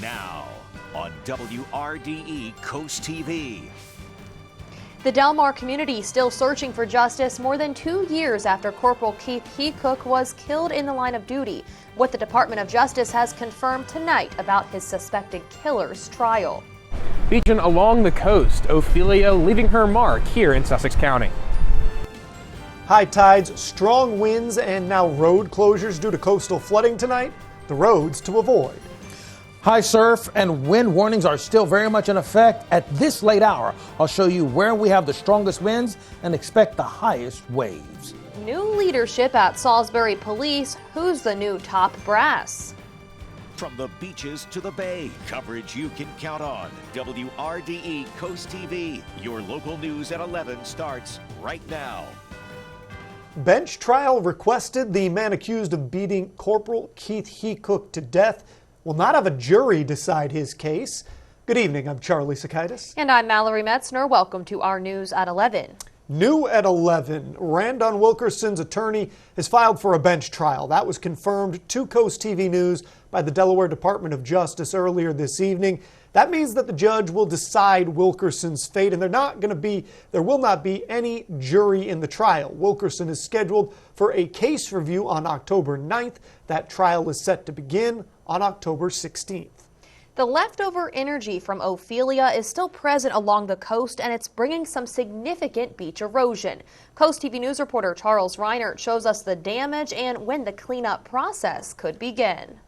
Now on WRDE Coast TV. The Del Mar community still searching for justice more than 2 years after Corporal Keith Hecook was killed in the line of duty. What the Department of Justice has confirmed tonight about his suspected killer's trial. Beaching along the coast, Ophelia leaving her mark here in Sussex County. High tides, strong winds, and now road closures due to coastal flooding tonight. The roads to avoid. High surf and wind warnings are still very much in effect. At this late hour, I'll show you where we have the strongest winds and expect the highest waves. New leadership at Salisbury Police. Who's the new top brass? From the beaches to the bay, coverage you can count on. WRDE Coast TV. Your local news at 11 starts right now. Bench trial requested. The man accused of beating Corporal Keith Hecook to death will not have a jury decide his case. Good evening, I'm Charlie Sakaitis. And I'm Mallory Metzner. Welcome to our news at 11. New at 11, Randon Wilkerson's attorney has filed for a bench trial. That was confirmed to Coast TV News by the Delaware Department of Justice earlier this evening. That means that the judge will decide Wilkerson's fate, and there will not be any jury in the trial. Wilkerson is scheduled for a case review on October 9th. That trial is set to begin on October 16th. The leftover energy from Ophelia is still present along the coast, and it's bringing some significant beach erosion. Coast TV News reporter Charles Reinert shows us the damage and when the cleanup process could begin.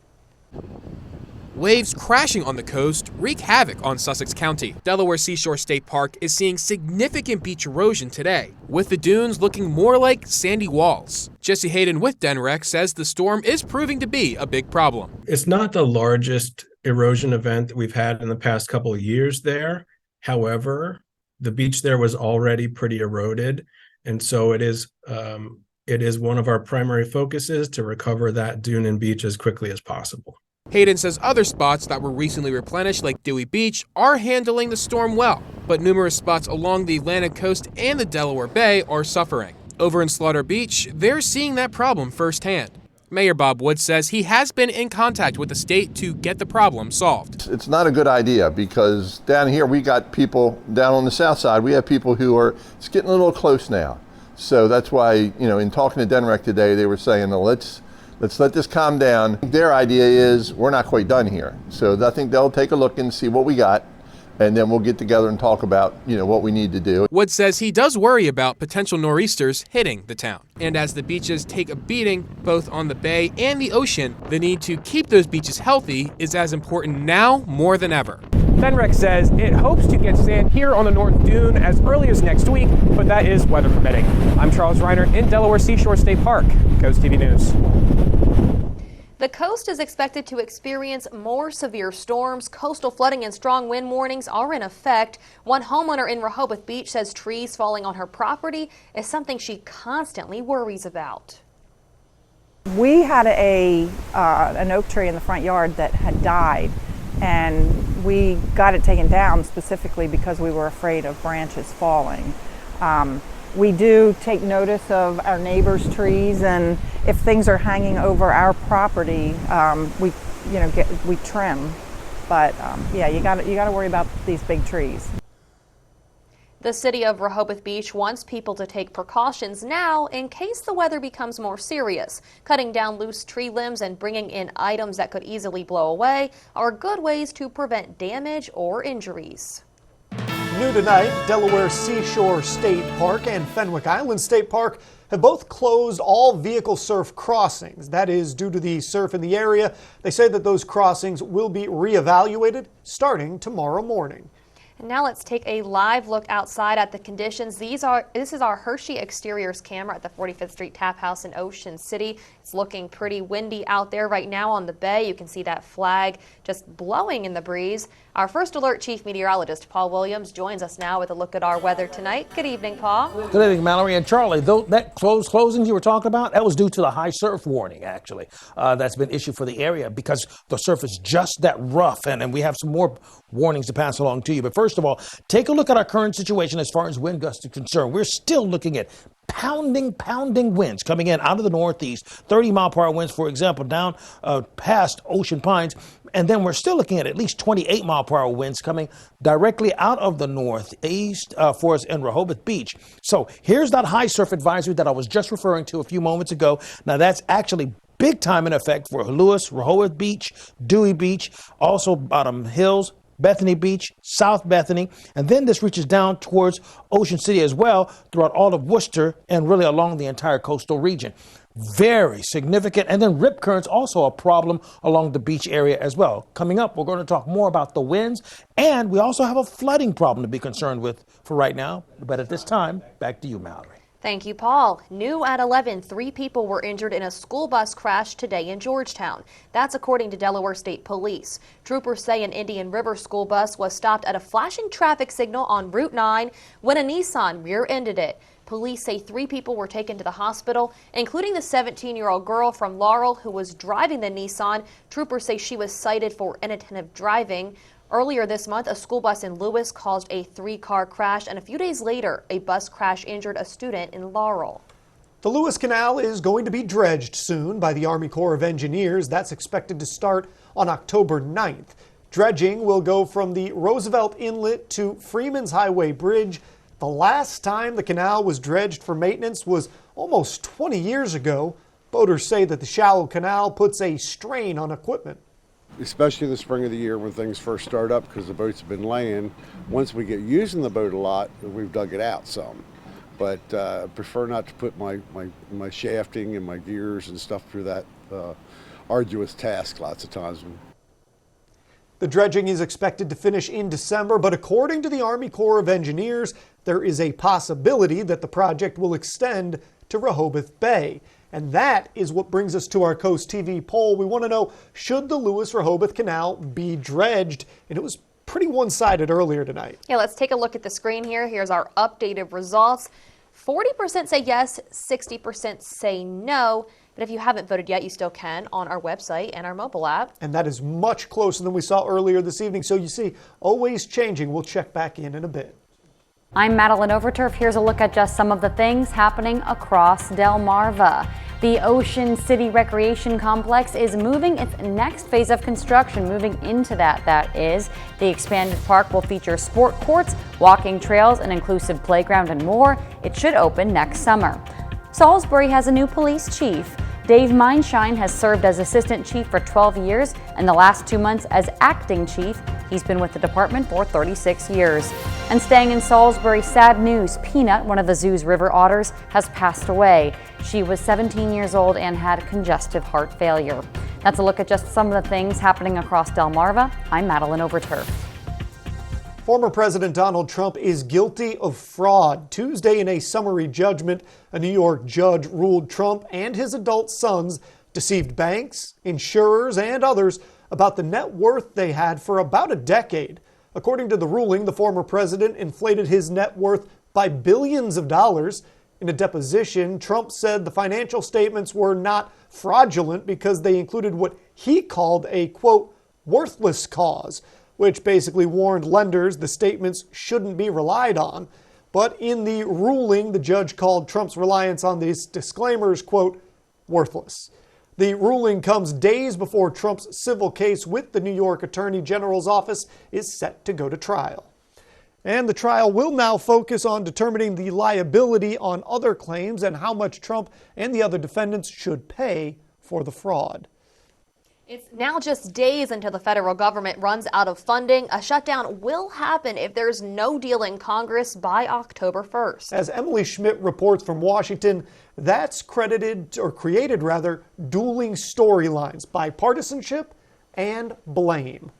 Waves crashing on the coast wreak havoc on Sussex County. Delaware Seashore State Park is seeing significant beach erosion today, with the dunes looking more like sandy walls. Jesse Hayden with DenRec says the storm is proving to be a big problem. It's not the largest erosion event that we've had in the past couple of years there. However, the beach there was already pretty eroded, and so it is one of our primary focuses to recover that dune and beach as quickly as possible. Hayden says other spots that were recently replenished, like Dewey Beach, are handling the storm well, but numerous spots along the Atlantic coast and the Delaware Bay are suffering. Over in Slaughter Beach, they're seeing that problem firsthand. Mayor Bob Wood says he has been in contact with the state to get the problem solved. It's not a good idea because down here we got people down on the south side. We have people it's getting a little close now. So that's why, in talking to DenRec today, they were saying, let's let this calm down. Their idea is we're not quite done here. So I think they'll take a look and see what we got, and then we'll get together and talk about, what we need to do. Wood says he does worry about potential nor'easters hitting the town. And as the beaches take a beating, both on the bay and the ocean, the need to keep those beaches healthy is as important now more than ever. DenRec says it hopes to get sand here on the North Dune as early as next week, but that is weather permitting. I'm Charles Reiner in Delaware Seashore State Park, Coast TV News. The coast is expected to experience more severe storms. Coastal flooding and strong wind warnings are in effect. One homeowner in Rehoboth Beach says trees falling on her property is something she constantly worries about. We had an oak tree in the front yard that had died, and we got it taken down specifically because we were afraid of branches falling. We do take notice of our neighbors' trees, and if things are hanging over our property, we trim. But you got to worry about these big trees. The city of Rehoboth Beach wants people to take precautions now in case the weather becomes more serious. Cutting down loose tree limbs and bringing in items that could easily blow away are good ways to prevent damage or injuries. New tonight, Delaware Seashore State Park and Fenwick Island State Park have both closed all vehicle surf crossings. That is due to the surf in the area. They say that those crossings will be reevaluated starting tomorrow morning. And now let's take a live look outside at the conditions. This is our Hershey Exteriors camera at the 45th Street Tap House in Ocean City. It's looking pretty windy out there right now on the bay. You can see that flag just blowing in the breeze. Our First Alert Chief Meteorologist Paul Williams joins us now with a look at our weather tonight. Good evening, Paul. Good evening, Mallory and Charlie. Though that closing you were talking about, that was due to the high surf warning, actually, that's been issued for the area because the surf is just that rough, and we have some more warnings to pass along to you. But first of all, take a look at our current situation as far as wind gusts are concerned. We're still looking at pounding winds coming in out of the northeast, 30-mile-per-hour winds, for example, down past Ocean Pines. And then we're still looking at least 28-mile-per-hour winds coming directly out of the northeast for us in Rehoboth Beach. So here's that high surf advisory that I was just referring to a few moments ago. Now that's actually big time in effect for Lewis, Rehoboth Beach, Dewey Beach, also Bottom Hills, Bethany Beach, South Bethany, and then this reaches down towards Ocean City as well throughout all of Worcester and really along the entire coastal region. Very significant. And then rip currents also a problem along the beach area as well. Coming up, we're going to talk more about the winds, and we also have a flooding problem to be concerned with for right now. But at this time, back to you, Mallory. Thank you, Paul. New at 11, 3 people were injured in a school bus crash today in Georgetown. That's according to Delaware State Police. Troopers say an Indian River school bus was stopped at a flashing traffic signal on Route 9 when a Nissan rear-ended it. Police say 3 people were taken to the hospital, including the 17-year-old girl from Laurel who was driving the Nissan. Troopers say she was cited for inattentive driving. Earlier this month, a school bus in Lewis caused a 3-car crash, and a few days later, a bus crash injured a student in Laurel. The Lewis Canal is going to be dredged soon by the Army Corps of Engineers. That's expected to start on October 9th. Dredging will go from the Roosevelt Inlet to Freeman's Highway Bridge. The last time the canal was dredged for maintenance was almost 20 years ago. Boaters say that the shallow canal puts a strain on equipment. Especially the spring of the year when things first start up because the boats have been laying. Once we get using the boat a lot, we've dug it out some. But I prefer not to put my shafting and my gears and stuff through that arduous task lots of times. The dredging is expected to finish in December, but according to the Army Corps of Engineers, there is a possibility that the project will extend to Rehoboth Bay. And that is what brings us to our Coast TV poll. We want to know, should the Lewis-Rehoboth Canal be dredged? And it was pretty one-sided earlier tonight. Yeah, let's take a look at the screen here. Here's our updated results. 40% say yes, 60% say no. But if you haven't voted yet, you still can on our website and our mobile app. And that is much closer than we saw earlier this evening. So you see, always changing. We'll check back in a bit. I'm Madeline Overturf. Here's a look at just some of the things happening across Delmarva. The Ocean City Recreation Complex is moving its next phase of construction. Moving into that is. The expanded park will feature sport courts, walking trails, an inclusive playground, and more. It should open next summer. Salisbury has a new police chief. Dave Mindshine has served as assistant chief for 12 years and the last 2 months as acting chief. He's been with the department for 36 years. And staying in Salisbury, sad news. Peanut, one of the zoo's river otters, has passed away. She was 17 years old and had congestive heart failure. That's a look at just some of the things happening across Delmarva. I'm Madeline Overturf. Former President Donald Trump is guilty of fraud. Tuesday, in a summary judgment, a New York judge ruled Trump and his adult sons deceived banks, insurers, and others about the net worth they had for about a decade. According to the ruling, the former president inflated his net worth by billions of dollars. In a deposition, Trump said the financial statements were not fraudulent because they included what he called a, quote, worthless cause, which basically warned lenders the statements shouldn't be relied on. But in the ruling, the judge called Trump's reliance on these disclaimers, quote, worthless. The ruling comes days before Trump's civil case with the New York Attorney General's office is set to go to trial. And the trial will now focus on determining the liability on other claims and how much Trump and the other defendants should pay for the fraud. It's now just days until the federal government runs out of funding. A shutdown will happen if there's no deal in Congress by October 1st. As Emily Schmidt reports from Washington, that's created dueling storylines, bipartisanship and blame.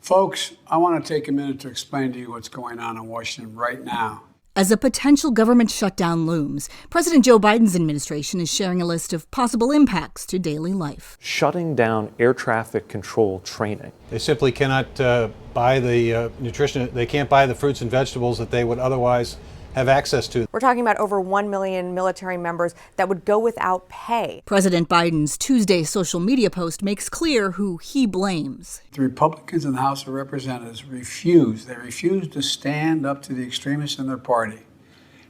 Folks, I want to take a minute to explain to you what's going on in Washington right now. As a potential government shutdown looms, President Joe Biden's administration is sharing a list of possible impacts to daily life. Shutting down air traffic control training. They simply cannot buy the nutrition, they can't buy the fruits and vegetables that they would otherwise have access to. We're talking about over 1 million military members that would go without pay. President Biden's Tuesday social media post makes clear who he blames. The Republicans in the House of Representatives refuse to stand up to the extremists in their party.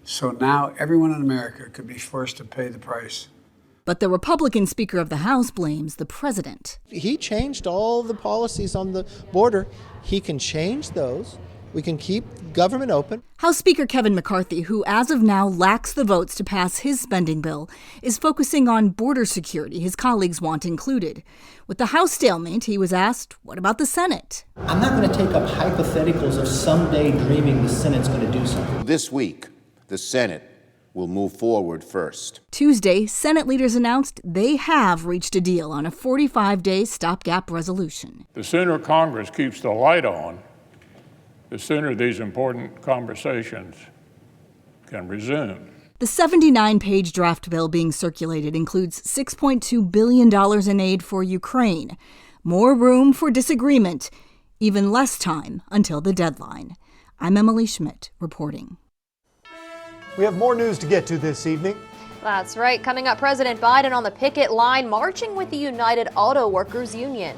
So now everyone in America could be forced to pay the price. But the Republican Speaker of the House blames the president. He changed all the policies on the border. He can change those. We can keep government open. House Speaker Kevin McCarthy, who as of now lacks the votes to pass his spending bill, is focusing on border security his colleagues want included. With the House stalemate, he was asked, what about the Senate? I'm not going to take up hypotheticals of someday dreaming the Senate's going to do something. This week, the Senate will move forward first. Tuesday, Senate leaders announced they have reached a deal on a 45-day stopgap resolution. The sooner Congress keeps the light on, the sooner these important conversations can resume. The 79-page draft bill being circulated includes $6.2 billion in aid for Ukraine, more room for disagreement, even less time until the deadline. I'm Emily Schmidt reporting. We have more news to get to this evening. That's right. Coming up, President Biden on the picket line marching with the United Auto Workers Union.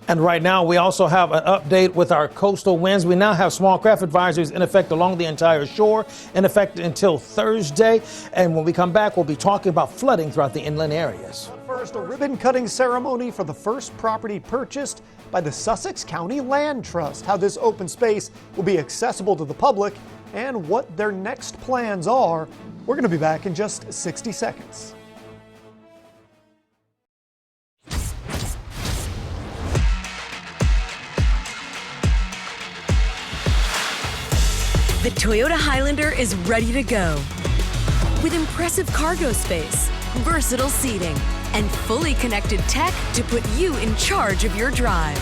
And right now, we also have an update with our coastal winds. We now have small craft advisories in effect along the entire shore, in effect until Thursday. And when we come back, we'll be talking about flooding throughout the inland areas. First, a ribbon-cutting ceremony for the first property purchased by the Sussex County Land Trust. How this open space will be accessible to the public and what their next plans are. We're going to be back in just 60 seconds. The Toyota Highlander is ready to go. With impressive cargo space, versatile seating, and fully connected tech to put you in charge of your drive.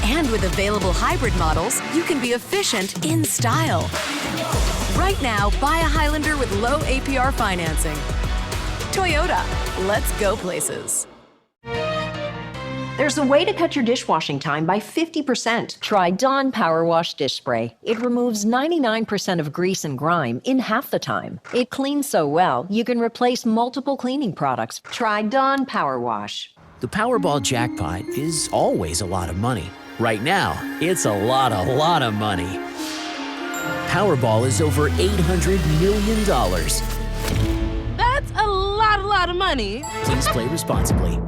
And with available hybrid models, you can be efficient in style. Right now, buy a Highlander with low APR financing. Toyota, let's go places. There's a way to cut your dishwashing time by 50%. Try Dawn Power Wash Dish Spray. It removes 99% of grease and grime in half the time. It cleans so well, you can replace multiple cleaning products. Try Dawn Power Wash. The Powerball jackpot is always a lot of money. Right now, it's a lot of money. Powerball is over $800 million. That's a lot of money. Please play responsibly.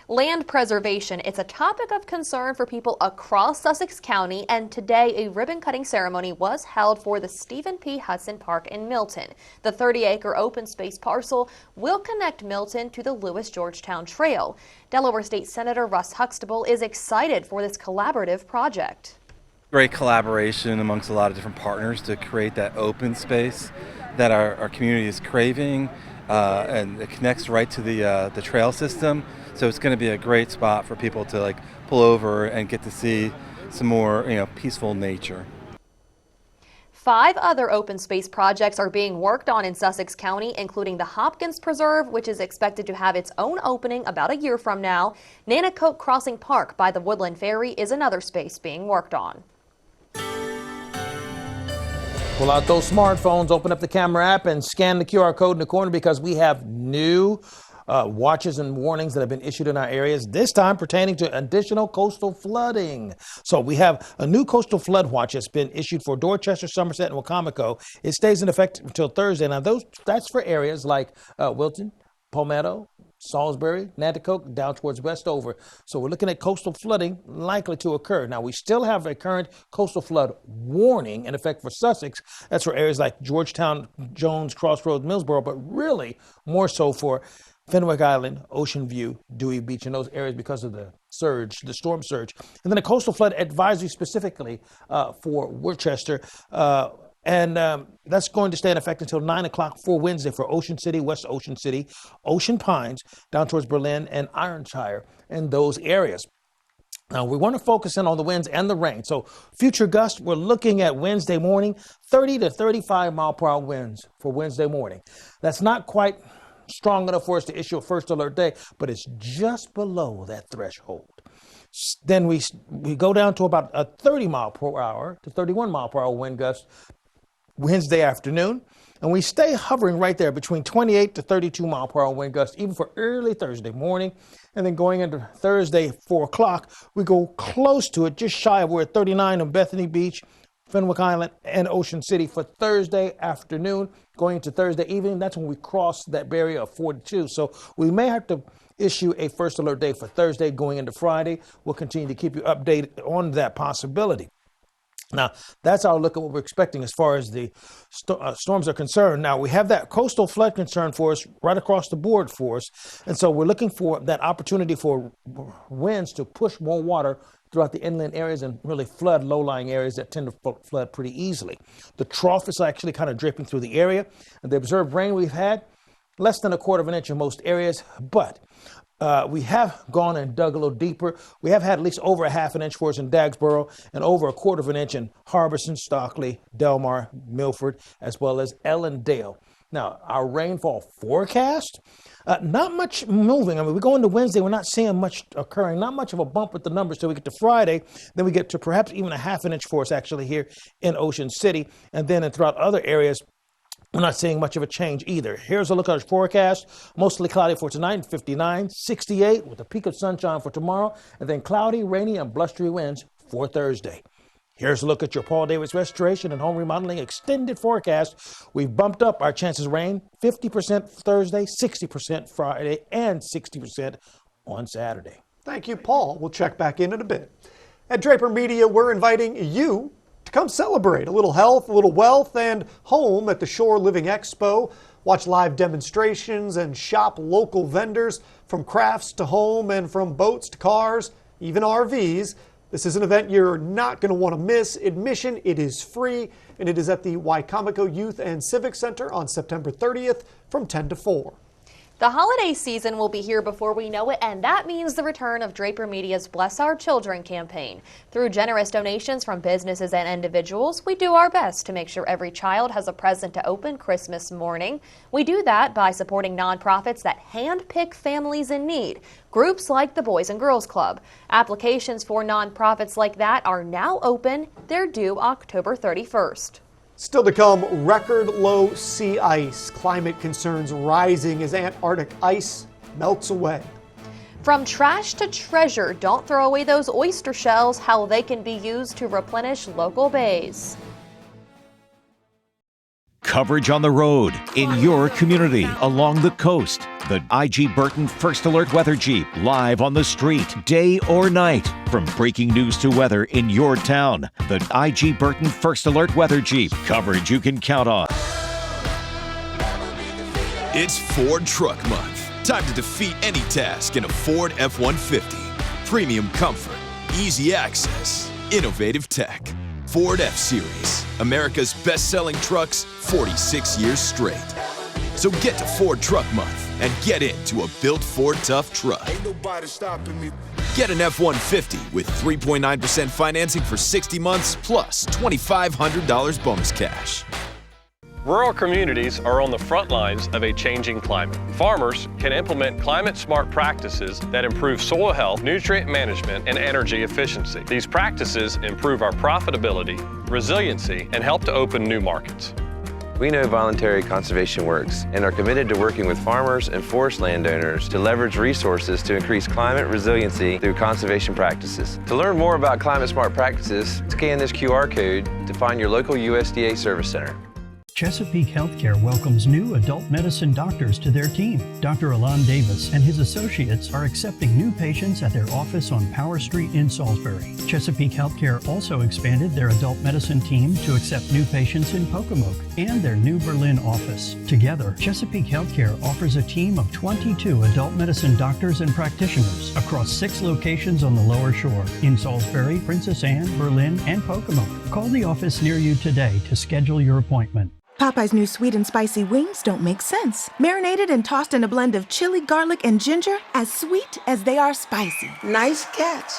Land preservation, it's a topic of concern for people across Sussex County, and today a ribbon-cutting ceremony was held for the Stephen P. Hudson Park in Milton. The 30-acre open space parcel will connect Milton to the Lewis-Georgetown Trail. Delaware State Senator Russ Huxtable is excited for this collaborative project. Great collaboration amongst a lot of different partners to create that open space that our community is craving, and it connects right to the trail system. So it's going to be a great spot for people to pull over and get to see some more, peaceful nature. 5 other open space projects are being worked on in Sussex County, including the Hopkins Preserve, which is expected to have its own opening about a year from now. Nanticoke Crossing Park by the Woodland Ferry is another space being worked on. Pull out those smartphones, open up the camera app, and scan the QR code in the corner because we have new watches and warnings that have been issued in our areas, this time pertaining to additional coastal flooding. So we have a new coastal flood watch that's been issued for Dorchester, Somerset, and Wacomico. It stays in effect until Thursday. Now, that's for areas like Wilton, Palmetto, Salisbury, Nanticoke, down towards Westover. So we're looking at coastal flooding likely to occur. Now, we still have a current coastal flood warning in effect for Sussex. That's for areas like Georgetown, Jones, Crossroads, Millsboro, but really more so for Fenwick Island, Ocean View, Dewey Beach, and those areas because of the storm surge. And then a coastal flood advisory specifically for Worcester. And that's going to stay in effect until 9 o'clock for Wednesday for Ocean City, West Ocean City, Ocean Pines, down towards Berlin and Ironshire and those areas. Now, we want to focus in on the winds and the rain. So future gusts, we're looking at Wednesday morning, 30 to 35 mile per hour winds for Wednesday morning. That's not quite strong enough for us to issue a first alert day, but it's just below that threshold. Then we go down to about a 30 mile per hour to 31 mile per hour wind gust Wednesday afternoon, and we stay hovering right there between 28 to 32 mile per hour wind gusts even for early Thursday morning. And then going into Thursday 4 o'clock, we go close to it, just shy of we're at 39 on Bethany Beach, Fenwick Island, and Ocean City for Thursday afternoon. Going into Thursday evening, that's when we cross that barrier of 42. So we may have to issue a first alert day for Thursday going into Friday. We'll continue to keep you updated on that possibility. Now, that's our look at what we're expecting as far as the storms are concerned. Now, we have that coastal flood concern for us right across the board for us. And so we're looking for that opportunity for winds to push more water throughout the inland areas and really flood low-lying areas that tend to flood pretty easily. The trough is actually kind of draping through the area. And the observed rain we've had, less than 1/4 inch in most areas, but we have gone and dug a little deeper. We have had at least over 1/2 inch for us in Dagsboro and over 1/4 inch in Harbison, Stockley, Delmar, Milford, as well as Ellendale. Now, our rainfall forecast, not much moving. I mean, we go into Wednesday, we're not seeing much occurring, not much of a bump with the numbers till we get to Friday. Then we get to perhaps even 1/2 inch for us actually here in Ocean City. And then throughout other areas, we're not seeing much of a change either. Here's a look at our forecast. Mostly cloudy for tonight, 59, 68 with a peak of sunshine for tomorrow, and then cloudy, rainy, and blustery winds for Thursday. Here's a look at your Paul Davis Restoration and Home Remodeling extended forecast. We've bumped up our chances of rain, 50% Thursday, 60% Friday, and 60% on Saturday. Thank you, Paul. We'll check back in a bit. At Draper Media, we're inviting you to come celebrate a little health, a little wealth, and home at the Shore Living Expo. Watch live demonstrations and shop local vendors from crafts to home and from boats to cars, even RVs. This is an event you're not going to want to miss. Admission, it is free, and it is at the Wicomico Youth and Civic Center on September 30th from 10 to 4. The holiday season will be here before we know it, and that means the return of Draper Media's Bless Our Children campaign. Through generous donations from businesses and individuals, we do our best to make sure every child has a present to open Christmas morning. We do that by supporting nonprofits that handpick families in need, groups like the Boys and Girls Club. Applications for nonprofits like that are now open. They're due October 31st. Still to come, record low sea ice. Climate concerns rising as Antarctic ice melts away. From trash to treasure, don't throw away those oyster shells, how they can be used to replenish local bays. Coverage on the road, in your community, along the coast. The IG Burton First Alert Weather Jeep, live on the street, day or night. From breaking news to weather in your town. The IG Burton First Alert Weather Jeep, coverage you can count on. It's Ford Truck Month. Time to defeat any task in a Ford F-150. Premium comfort, easy access, innovative tech. Ford F-Series, America's best-selling trucks 46 years straight. So get to Ford Truck Month and get into a built Ford tough truck. Ain't nobody stopping me. Get an F-150 with 3.9% financing for 60 months plus $2,500 bonus cash. Rural communities are on the front lines of a changing climate. Farmers can implement climate-smart practices that improve soil health, nutrient management, and energy efficiency. These practices improve our profitability, resiliency, and help to open new markets. We know voluntary conservation works and are committed to working with farmers and forest landowners to leverage resources to increase climate resiliency through conservation practices. To learn more about climate-smart practices, scan this QR code to find your local USDA service center. Chesapeake Healthcare welcomes new adult medicine doctors to their team. Dr. Alon Davis and his associates are accepting new patients at their office on Power Street in Salisbury. Chesapeake Healthcare also expanded their adult medicine team to accept new patients in Pocomoke and their new Berlin office. Together, Chesapeake Healthcare offers a team of 22 adult medicine doctors and practitioners across 6 locations on the Lower Shore in Salisbury, Princess Anne, Berlin, and Pocomoke. Call the office near you today to schedule your appointment. Popeye's new sweet and spicy wings don't make sense. Marinated and tossed in a blend of chili, garlic, and ginger, as sweet as they are spicy. Nice catch.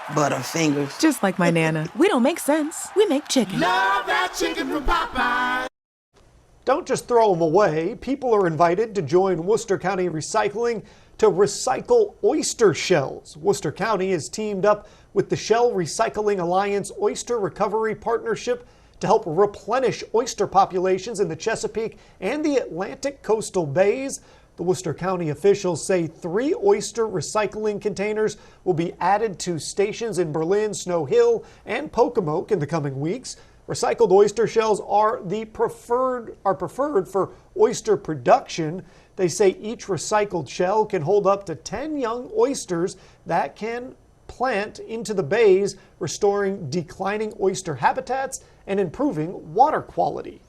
Butterfingers. Just like my Nana. We don't make sense. We make chicken. Love that chicken from Popeye. Don't just throw them away. People are invited to join Worcester County Recycling to recycle oyster shells. Worcester County has teamed up with the Shell Recycling Alliance Oyster Recovery Partnership to help replenish oyster populations in the Chesapeake and the Atlantic coastal bays. The Worcester County officials say 3 oyster recycling containers will be added to stations in Berlin, Snow Hill, and Pocomoke in the coming weeks. Recycled oyster shells are preferred for oyster production. They say each recycled shell can hold up to 10 young oysters that can plant into the bays, restoring declining oyster habitats and improving water quality.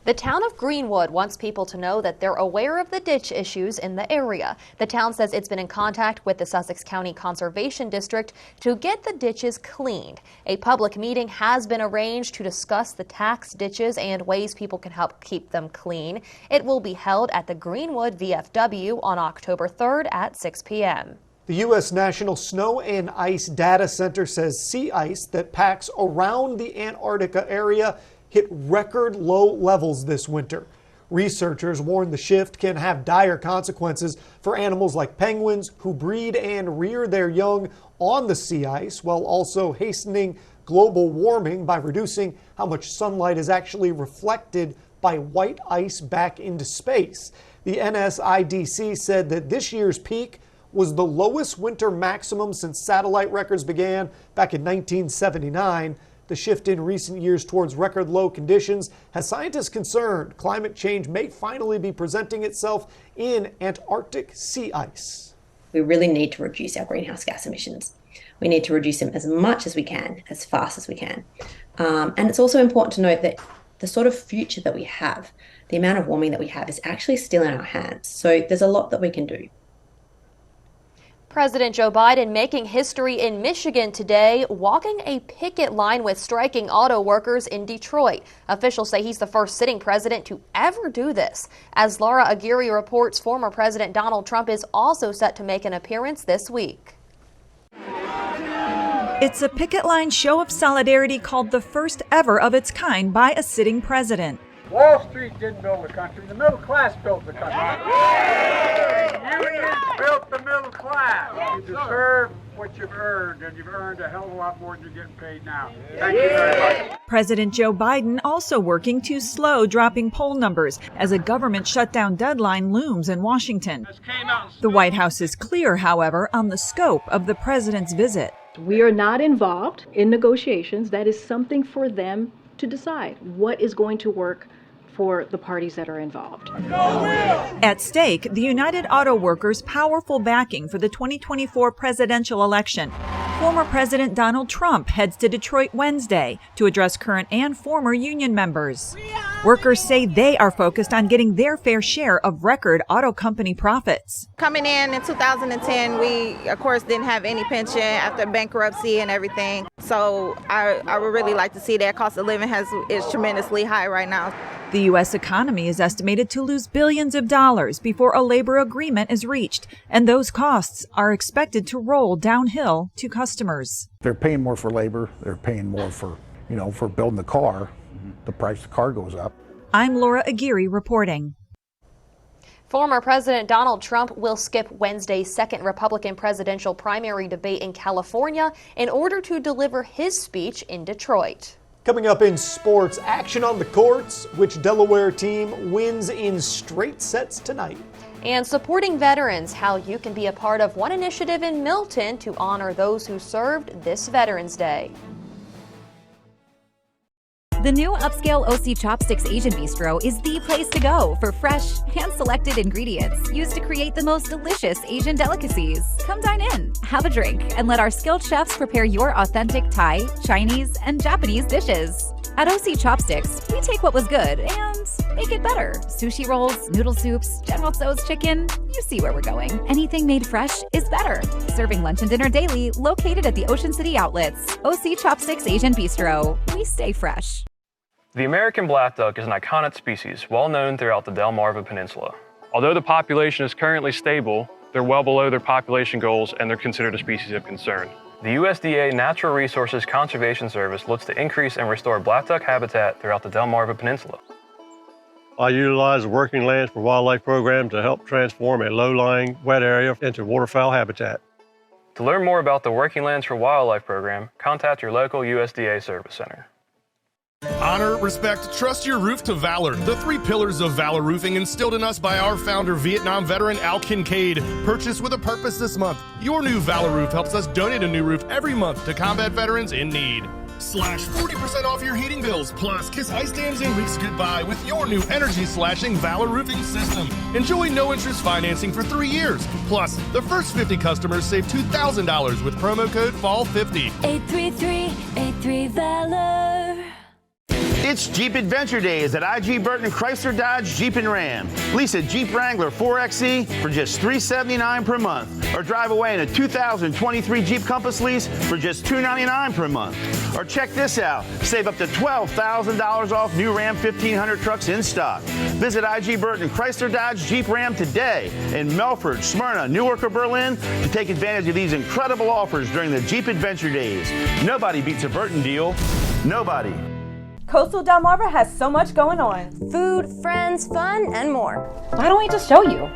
The town of Greenwood wants people to know that they're aware of the ditch issues in the area. The town says it's been in contact with the Sussex County Conservation District to get the ditches cleaned. A public meeting has been arranged to discuss the tax ditches and ways people can help keep them clean. It will be held at the Greenwood VFW on October 3rd at 6 p.m. The U.S. National Snow and Ice Data Center says sea ice that packs around the Antarctica area hit record low levels this winter. Researchers warn the shift can have dire consequences for animals like penguins who breed and rear their young on the sea ice, while also hastening global warming by reducing how much sunlight is actually reflected by white ice back into space. The NSIDC said that this year's peak was the lowest winter maximum since satellite records began back in 1979. The shift in recent years towards record low conditions has scientists concerned climate change may finally be presenting itself in Antarctic sea ice. We really need to reduce our greenhouse gas emissions. We need to reduce them as much as we can, as fast as we can. And it's also important to note that the sort of future that we have, the amount of warming that we have, is actually still in our hands. So there's a lot that we can do. President Joe Biden making history in Michigan today, walking a picket line with striking auto workers in Detroit. Officials say he's the first sitting president to ever do this. As Laura Aguirre reports, former President Donald Trump is also set to make an appearance this week. It's a picket line show of solidarity called the first ever of its kind by a sitting president. Wall Street didn't build the country. The middle class built the country. Unions built the middle class. You deserve what you've earned, and you've earned a hell of a lot more than you're getting paid now. Thank you very much. President Joe Biden also working to slow dropping poll numbers as a government shutdown deadline looms in Washington. The White House is clear, however, on the scope of the president's visit. We are not involved in negotiations. That is something for them to decide what is going to work for the parties that are involved. At stake, the United Auto Workers' powerful backing for the 2024 presidential election. Former President Donald Trump heads to Detroit Wednesday to address current and former union members. Workers say they are focused on getting their fair share of record auto company profits. Coming in 2010, we, of course, didn't have any pension after bankruptcy and everything. So I would really like to see that cost of living is tremendously high right now. The U.S. economy is estimated to lose billions of dollars before a labor agreement is reached, and those costs are expected to roll downhill to customers. They're paying more for labor. They're paying more for building the car. The price of the car goes up. I'm Laura Aguirre reporting. Former President Donald Trump will skip Wednesday's second Republican presidential primary debate in California in order to deliver his speech in Detroit. Coming up in sports, action on the courts. Which Delaware team wins in straight sets tonight? And supporting veterans, how you can be a part of one initiative in Milton to honor those who served this Veterans Day. The new upscale OC Chopsticks Asian Bistro is the place to go for fresh, hand-selected ingredients used to create the most delicious Asian delicacies. Come dine in, have a drink, and let our skilled chefs prepare your authentic Thai, Chinese, and Japanese dishes. At OC Chopsticks, we take what was good and make it better. Sushi rolls, noodle soups, General Tso's chicken, you see where we're going. Anything made fresh is better. Serving lunch and dinner daily, located at the Ocean City Outlets. OC Chopsticks Asian Bistro, we stay fresh. The American black duck is an iconic species well known throughout the Delmarva Peninsula. Although the population is currently stable, they're well below their population goals and they're considered a species of concern. The USDA Natural Resources Conservation Service looks to increase and restore black duck habitat throughout the Delmarva Peninsula. I utilize the Working Lands for Wildlife program to help transform a low-lying wet area into waterfowl habitat. To learn more about the Working Lands for Wildlife program, contact your local USDA Service Center. Honor, respect, trust your roof to Valor. The 3 pillars of Valor Roofing instilled in us by our founder, Vietnam veteran Al Kincaid. Purchased with a purpose this month. Your new Valor roof helps us donate a new roof every month to combat veterans in need. 40% off your heating bills. Plus, kiss ice dams and leaks goodbye with your new energy-slashing Valor roofing system. Enjoy no-interest financing for 3 years. Plus, the first 50 customers save $2,000 with promo code FALL50. 833-83-VALOR. It's Jeep Adventure Days at IG Burton Chrysler Dodge Jeep and Ram. Lease a Jeep Wrangler 4xe for just $379 per month. Or drive away in a 2023 Jeep Compass lease for just $299 per month. Or check this out. Save up to $12,000 off new Ram 1500 trucks in stock. Visit IG Burton Chrysler Dodge Jeep Ram today in Melford, Smyrna, Newark, or Berlin to take advantage of these incredible offers during the Jeep Adventure Days. Nobody beats a Burton deal. Nobody. Coastal Delmarva has so much going on. Food, friends, fun, and more. Why don't we just show you?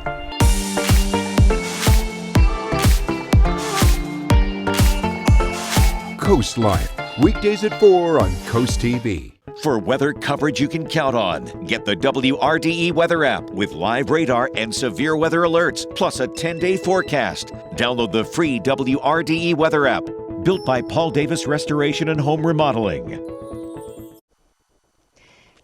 Coast Life, weekdays at 4 on Coast TV. For weather coverage you can count on, get the WRDE weather app with live radar and severe weather alerts, plus a 10-day forecast. Download the free WRDE weather app, built by Paul Davis Restoration and Home Remodeling.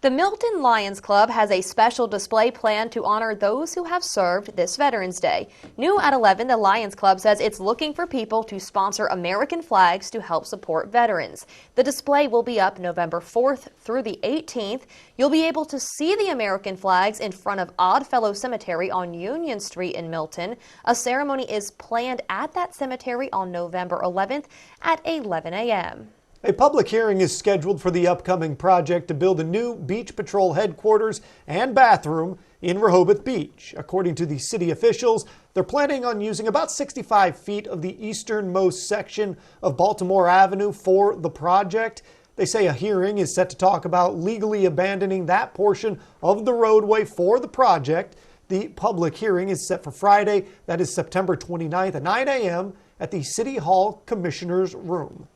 The Milton Lions Club has a special display planned to honor those who have served this Veterans Day. New at 11, the Lions Club says it's looking for people to sponsor American flags to help support veterans. The display will be up November 4th through the 18th. You'll be able to see the American flags in front of Oddfellow Cemetery on Union Street in Milton. A ceremony is planned at that cemetery on November 11th at 11 a.m. A public hearing is scheduled for the upcoming project to build a new Beach Patrol headquarters and bathroom in Rehoboth Beach. According to the city officials, they're planning on using about 65 feet of the easternmost section of Baltimore Avenue for the project. They say a hearing is set to talk about legally abandoning that portion of the roadway for the project. The public hearing is set for Friday, that is September 29th at 9 a.m. at the City Hall Commissioner's Room.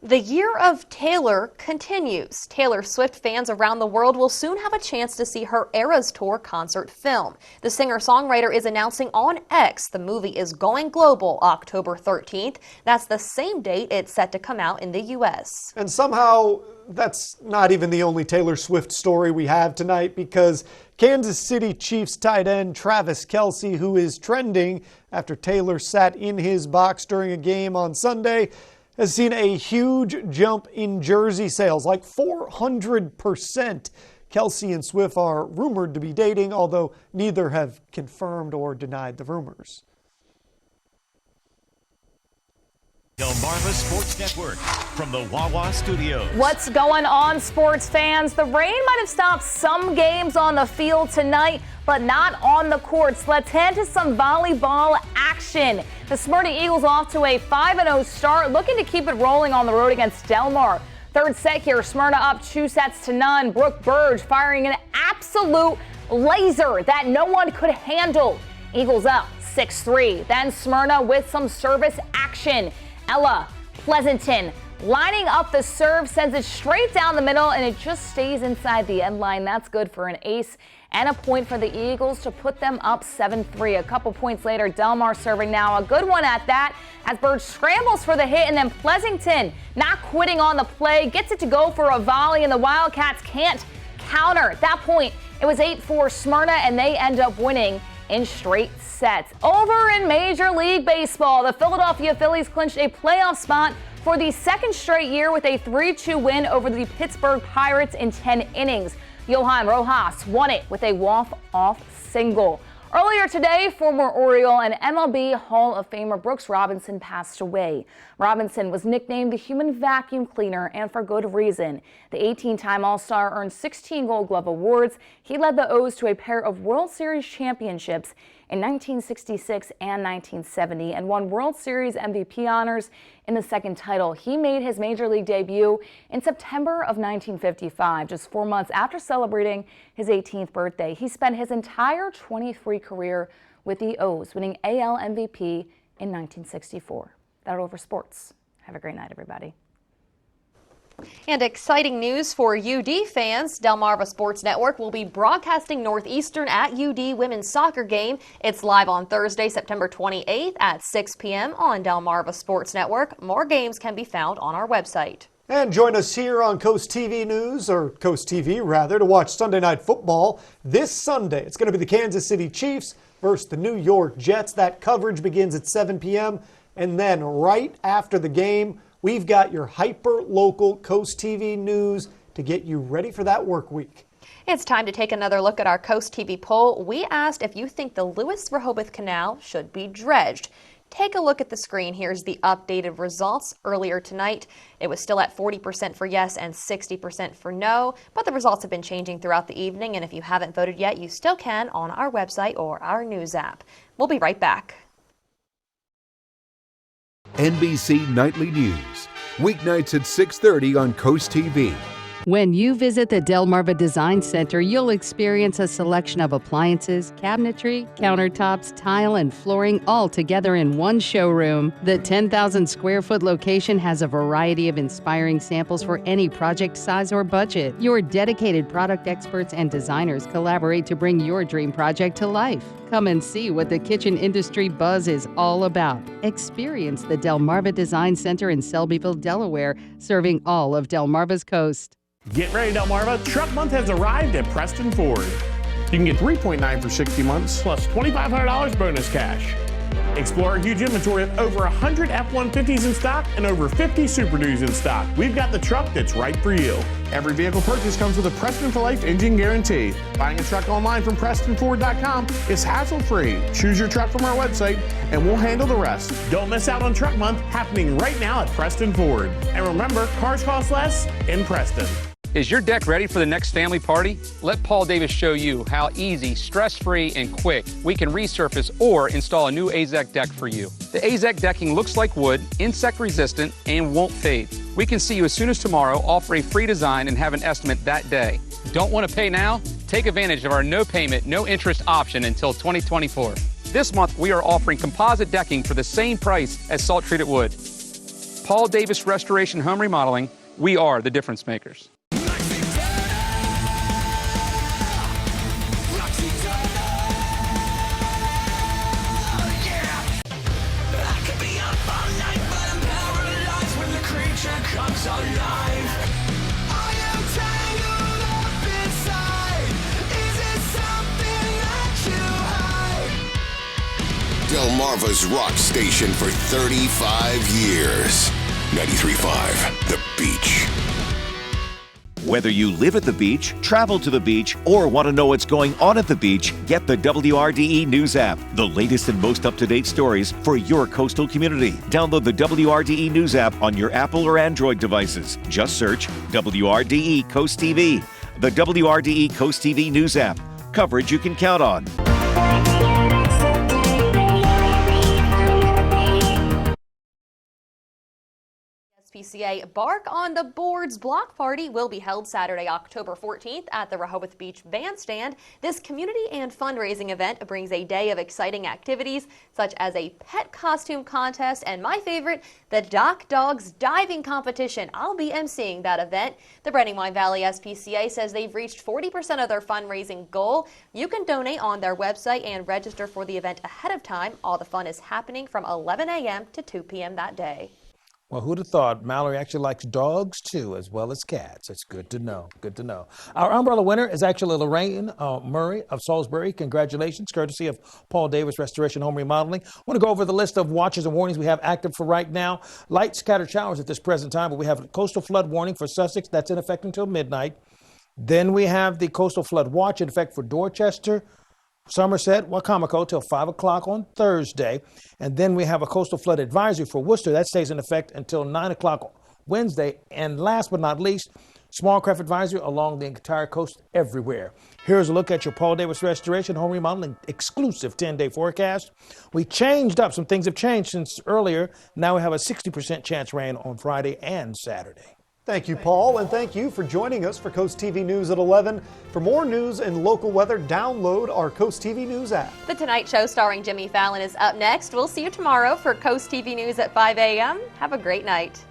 The year of Taylor continues. Taylor Swift fans around the world will soon have a chance to see her Eras Tour concert film. The singer-songwriter is announcing on X the movie is going global October 13th. That's the same date it's set to come out in the U.S. And somehow that's not even the only Taylor Swift story we have tonight, because Kansas City Chiefs tight end Travis Kelce, who is trending after Taylor sat in his box during a game on Sunday, has seen a huge jump in jersey sales, like 400%. Kelce and Swift are rumored to be dating, although neither have confirmed or denied the rumors. Delmarva Sports Network from the Wawa Studios. What's going on, sports fans? The rain might have stopped some games on the field tonight, but not on the courts. Let's head to some volleyball action. The Smyrna Eagles off to a 5-0 start, looking to keep it rolling on the road against Del Mar. Third set here, Smyrna up 2-0. Brooke Burge firing an absolute laser that no one could handle. Eagles up 6-3. Then Smyrna with some service action. Ella Pleasanton lining up the serve, sends it straight down the middle, and it just stays inside the end line. That's good for an ace and a point for the Eagles to put them up 7-3. A couple points later, Del Mar serving now. A good one at that as Bird scrambles for the hit, and then Pleasanton not quitting on the play, gets it to go for a volley, and the Wildcats can't counter. At that point, it was 8-4 Smyrna, and they end up winning in straight sets. Over in Major League Baseball, the Philadelphia Phillies clinched a playoff spot for the second straight year with a 3-2 win over the Pittsburgh Pirates in 10 innings. Johan Rojas won it with a walk-off single. Earlier today, former Oriole and MLB Hall of Famer Brooks Robinson passed away. Robinson was nicknamed the human vacuum cleaner, and for good reason. The 18-time All-Star earned 16 Gold Glove awards. He led the O's to a pair of World Series championships in 1966 and 1970 and won World Series MVP honors in the second title. He made his Major League debut in September of 1955, just 4 months after celebrating his 18th birthday. He spent his entire 23 career with the O's, winning AL MVP in 1964. That'll over sports. Have a great night, everybody. And exciting news for UD fans. Delmarva Sports Network will be broadcasting Northeastern at UD women's soccer game. It's live on Thursday, September 28th at 6 p.m. on Delmarva Sports Network. More games can be found on our website. And join us here on Coast TV News, or Coast TV rather, to watch Sunday Night Football. This Sunday, it's going to be the Kansas City Chiefs versus the New York Jets. That coverage begins at 7 p.m. And then right after the game, we've got your hyper-local Coast TV News to get you ready for that work week. It's time to take another look at our Coast TV poll. We asked if you think the Lewis-Rehoboth Canal should be dredged. Take a look at the screen. Here's the updated results. Earlier tonight, it was still at 40% for yes and 60% for no, but the results have been changing throughout the evening, and if you haven't voted yet, you still can on our website or our news app. We'll be right back. NBC Nightly News, weeknights at 6:30 on Coast TV. When you visit the Delmarva Design Center, you'll experience a selection of appliances, cabinetry, countertops, tile, and flooring all together in one showroom. The 10,000 square foot location has a variety of inspiring samples for any project size or budget. Your dedicated product experts and designers collaborate to bring your dream project to life. Come and see what the kitchen industry buzz is all about. Experience the Delmarva Design Center in Selbyville, Delaware, serving all of Delmarva's coast. Get ready, Delmarva. Truck Month has arrived at Preston Ford. You can get 3.9 for 60 months plus $2,500 bonus cash. Explore our huge inventory of over 100 F-150s in stock and over 50 Super Duties in stock. We've got the truck that's right for you. Every vehicle purchase comes with a Preston for Life engine guarantee. Buying a truck online from PrestonFord.com is hassle-free. Choose your truck from our website and we'll handle the rest. Don't miss out on Truck Month happening right now at Preston Ford. And remember, cars cost less in Preston. Is your deck ready for the next family party? Let Paul Davis show you how easy, stress-free, and quick we can resurface or install a new AZEK deck for you. The AZEK decking looks like wood, insect-resistant, and won't fade. We can see you as soon as tomorrow, offer a free design, and have an estimate that day. Don't want to pay now? Take advantage of our no payment, no interest option until 2024. This month, we are offering composite decking for the same price as salt-treated wood. Paul Davis Restoration Home Remodeling, we are the difference makers. Delmarva's rock station for 35 years. 93.5, The Beach. Whether you live at the beach, travel to the beach, or want to know what's going on at the beach, get the WRDE News app. The latest and most up-to-date stories for your coastal community. Download the WRDE News app on your Apple or Android devices. Just search WRDE Coast TV. The WRDE Coast TV News app. Coverage you can count on. SPCA Bark on the Boards block party will be held Saturday, October 14th at the Rehoboth Beach Bandstand. This community and fundraising event brings a day of exciting activities such as a pet costume contest and my favorite, the Dock Dogs diving competition. I'll be emceeing that event. The Brandywine Valley SPCA says they've reached 40% of their fundraising goal. You can donate on their website and register for the event ahead of time. All the fun is happening from 11 a.m. to 2 p.m. that day. Well, who'd have thought Mallory actually likes dogs too, as well as cats. It's good to know. Good to know. Our umbrella winner is actually Lorraine Murray of Salisbury. Congratulations, courtesy of Paul Davis Restoration Home Remodeling. I want to go over the list of watches and warnings we have active for right now. Light scattered showers at this present time, but we have a coastal flood warning for Sussex. That's in effect until midnight. Then we have the coastal flood watch in effect for Dorchester, Somerset, Wacomico till 5 o'clock on Thursday. And then we have a coastal flood advisory for Worcester. That stays in effect until 9 o'clock Wednesday. And last but not least, small craft advisory along the entire coast everywhere. Here's a look at your Paul Davis Restoration Home Remodeling exclusive 10-day forecast. We changed up. Some things have changed since earlier. Now we have a 60% chance rain on Friday and Saturday. Thank you, Paul, and thank you for joining us for Coast TV News at 11. For more news and local weather, download our Coast TV News app. The Tonight Show starring Jimmy Fallon is up next. We'll see you tomorrow for Coast TV News at 5 a.m. Have a great night.